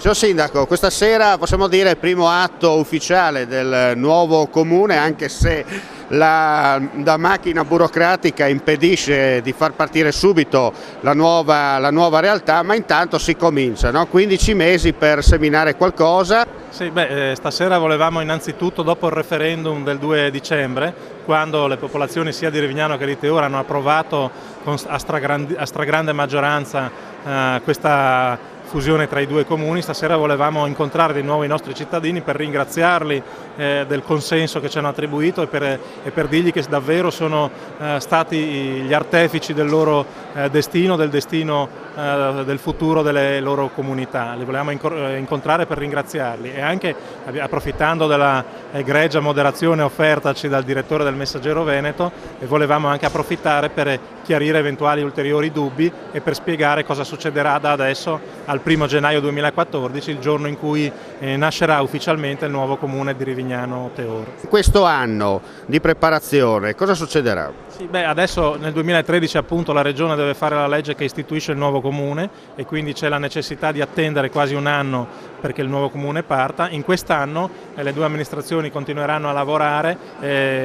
Signor Sindaco, questa sera possiamo dire il primo atto ufficiale del nuovo comune, anche se la macchina burocratica impedisce di far partire subito la nuova realtà, ma intanto si comincia, no? 15 mesi per seminare qualcosa. Sì, stasera volevamo innanzitutto, dopo il referendum del 2 dicembre, quando le popolazioni sia di Rivignano che di Teor hanno approvato a stragrande maggioranza questa fusione tra i due comuni, stasera volevamo incontrare di nuovo i nostri cittadini per ringraziarli del consenso che ci hanno attribuito e per dirgli che davvero sono stati gli artefici del loro destino, del destino del futuro delle loro comunità. Li volevamo incontrare per ringraziarli e anche approfittando della egregia moderazione offertaci dal direttore del Messaggero Veneto, volevamo anche approfittare per chiarire eventuali ulteriori dubbi e per spiegare cosa succederà da adesso al 1 gennaio 2014, il giorno in cui nascerà ufficialmente il nuovo comune di Rivignano Teor. Questo anno di preparazione cosa succederà? Sì, adesso nel 2013 appunto la Regione deve fare la legge che istituisce il nuovo comune e quindi c'è la necessità di attendere quasi un anno perché il nuovo comune parta. In quest'anno le due amministrazioni continueranno a lavorare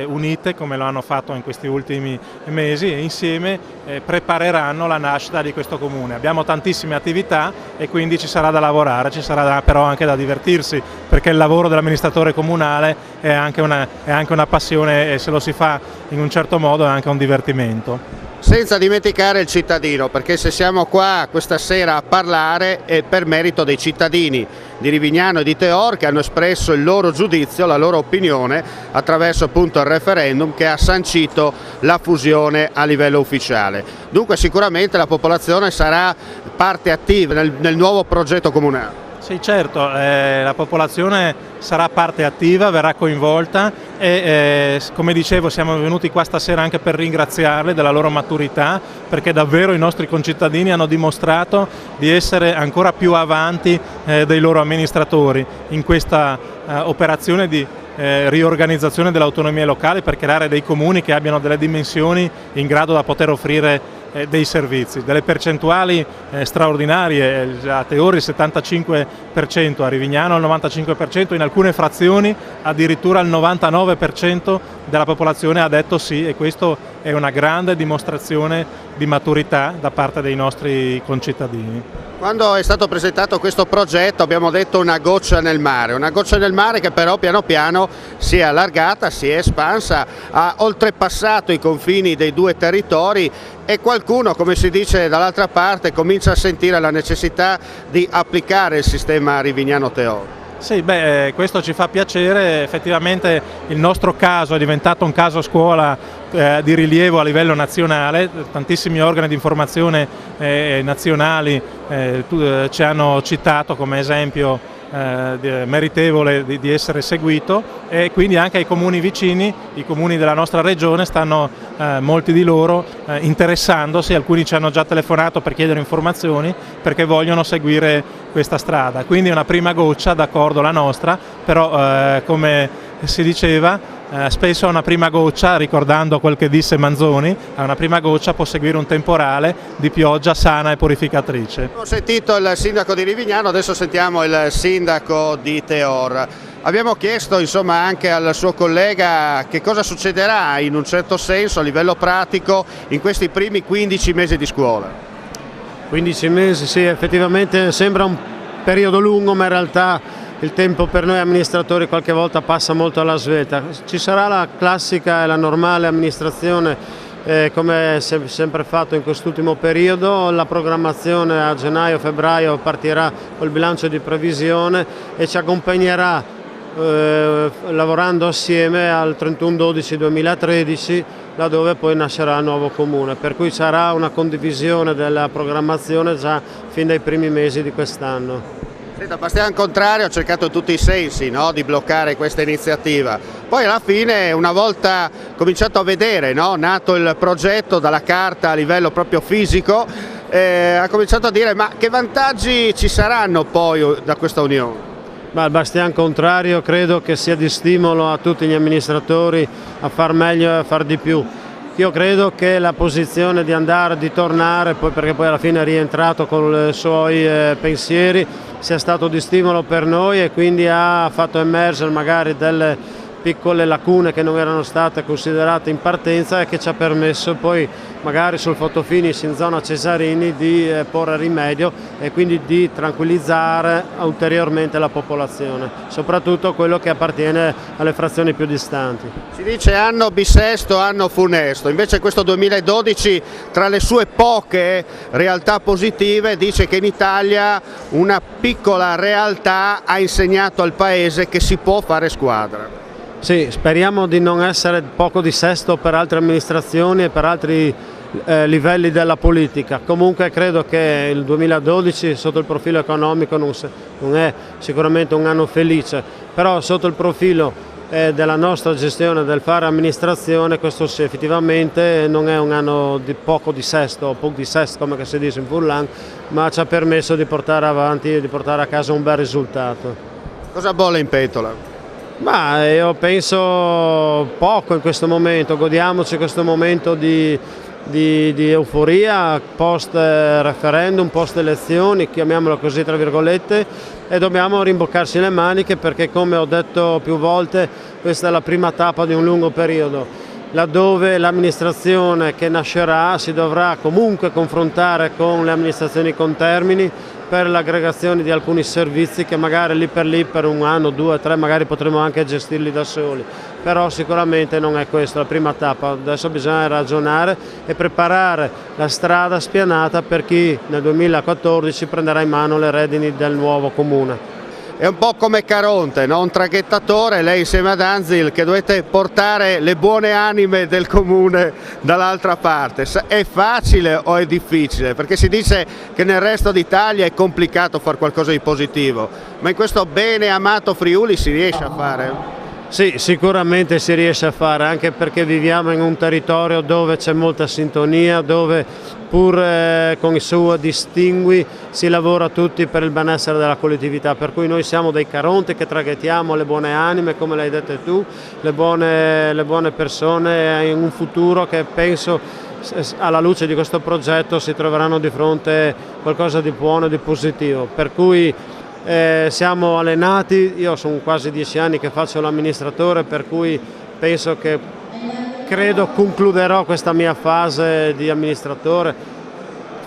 unite come lo hanno fatto in questi ultimi mesi e insieme prepareranno la nascita di questo comune. Abbiamo tantissime attività e quindi ci sarà da lavorare, ci sarà però anche da divertirsi perché il lavoro dell'amministratore comunale è anche una passione e se lo si fa in un certo modo è anche un divertimento. Senza dimenticare il cittadino, perché se siamo qua questa sera a parlare è per merito dei cittadini di Rivignano e di Teor che hanno espresso il loro giudizio, la loro opinione attraverso appunto il referendum che ha sancito la fusione a livello ufficiale. Dunque sicuramente la popolazione sarà parte attiva nel nuovo progetto comunale. Sì, certo, la popolazione sarà parte attiva, verrà coinvolta e come dicevo siamo venuti qua stasera anche per ringraziarli della loro maturità perché davvero i nostri concittadini hanno dimostrato di essere ancora più avanti dei loro amministratori in questa operazione di riorganizzazione dell'autonomia locale per creare dei comuni che abbiano delle dimensioni in grado da poter offrire dei servizi, delle percentuali straordinarie, a Teor il 75%, a Rivignano il 95%, in alcune frazioni addirittura il 99% della popolazione ha detto sì e questo è una grande dimostrazione di maturità da parte dei nostri concittadini. Quando è stato presentato questo progetto abbiamo detto una goccia nel mare che però piano piano si è allargata, si è espansa, ha oltrepassato i confini dei due territori e qualcuno, come si dice dall'altra parte, comincia a sentire la necessità di applicare il sistema Rivignano-Teor. Sì, questo ci fa piacere, effettivamente il nostro caso è diventato un caso scuola di rilievo a livello nazionale, tantissimi organi di informazione nazionali ci hanno citato come esempio meritevole di essere seguito e quindi anche ai comuni vicini, i comuni della nostra regione stanno molti di loro interessandosi, alcuni ci hanno già telefonato per chiedere informazioni perché vogliono seguire questa strada, quindi è una prima goccia, d'accordo la nostra, però come si diceva spesso a una prima goccia, ricordando quel che disse Manzoni, a una prima goccia può seguire un temporale di pioggia sana e purificatrice. Abbiamo sentito il sindaco di Rivignano, adesso sentiamo il sindaco di Teor. Abbiamo chiesto insomma anche al suo collega che cosa succederà in un certo senso a livello pratico in questi primi 15 mesi di scuola. 15 mesi, sì, effettivamente sembra un periodo lungo, ma in realtà il tempo per noi amministratori qualche volta passa molto alla svelta. Ci sarà la classica e la normale amministrazione come sempre fatto in quest'ultimo periodo, la programmazione a gennaio-febbraio partirà col bilancio di previsione e ci accompagnerà lavorando assieme al 31/12/2013 laddove poi nascerà il nuovo comune, per cui sarà una condivisione della programmazione già fin dai primi mesi di quest'anno. Bastian Contrario ha cercato in tutti i sensi, no, di bloccare questa iniziativa, poi alla fine una volta cominciato a vedere, no, nato il progetto dalla carta a livello proprio fisico, ha cominciato a dire ma che vantaggi ci saranno poi da questa unione? Il Bastian Contrario credo che sia di stimolo a tutti gli amministratori a far meglio e a far di più. Io credo che la posizione di andare, di tornare, perché poi alla fine è rientrato con i suoi pensieri, sia stato di stimolo per noi e quindi ha fatto emergere magari delle piccole lacune che non erano state considerate in partenza e che ci ha permesso poi magari sul fotofinish in zona Cesarini di porre rimedio e quindi di tranquillizzare ulteriormente la popolazione, soprattutto quello che appartiene alle frazioni più distanti. Si dice anno bisesto, anno funesto, invece questo 2012 tra le sue poche realtà positive dice che in Italia una piccola realtà ha insegnato al paese che si può fare squadra. Sì, speriamo di non essere poco dissesto per altre amministrazioni e per altri livelli della politica. Comunque credo che il 2012 sotto il profilo economico non è sicuramente un anno felice, però sotto il profilo della nostra gestione del fare amministrazione questo sì, effettivamente non è un anno di poco dissesto, come si dice in Furlan, ma ci ha permesso di portare avanti e di portare a casa un bel risultato. Cosa bolle in pentola? Ma io penso poco in questo momento, godiamoci questo momento di euforia post referendum, post elezioni, chiamiamolo così tra virgolette, e dobbiamo rimboccarci le maniche perché, come ho detto più volte, questa è la prima tappa di un lungo periodo, laddove l'amministrazione che nascerà si dovrà comunque confrontare con le amministrazioni contermini per l'aggregazione di alcuni servizi che magari lì per un anno, 2, 3 magari potremo anche gestirli da soli, però sicuramente non è questa la prima tappa. Adesso bisogna ragionare e preparare la strada spianata per chi nel 2014 prenderà in mano le redini del nuovo comune. È un po' come Caronte, no? Un traghettatore, lei insieme ad Anzil, che dovete portare le buone anime del comune dall'altra parte. È facile o è difficile? Perché si dice che nel resto d'Italia è complicato fare qualcosa di positivo, ma in questo bene amato Friuli si riesce a fare? Sì, sicuramente si riesce a fare, anche perché viviamo in un territorio dove c'è molta sintonia, dove pur con i suoi distingui si lavora tutti per il benessere della collettività, per cui noi siamo dei Caronte che traghettiamo le buone anime, come l'hai detto tu, le buone persone in un futuro che penso alla luce di questo progetto si troveranno di fronte a qualcosa di buono e di positivo, per cui siamo allenati, io sono quasi 10 anni che faccio l'amministratore, per cui credo concluderò questa mia fase di amministratore,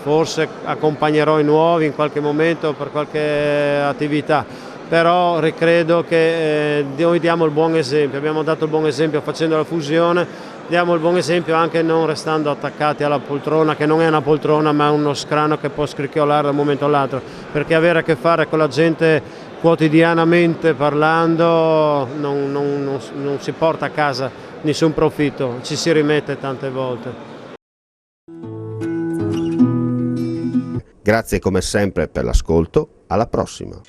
forse accompagnerò i nuovi in qualche momento per qualche attività, però ricredo che noi diamo il buon esempio, abbiamo dato il buon esempio facendo la fusione, diamo il buon esempio anche non restando attaccati alla poltrona, che non è una poltrona ma è uno scranno che può scricchiolare da un momento all'altro, perché avere a che fare con la gente quotidianamente parlando non si porta a casa nessun profitto, ci si rimette tante volte. Grazie come sempre per l'ascolto, alla prossima!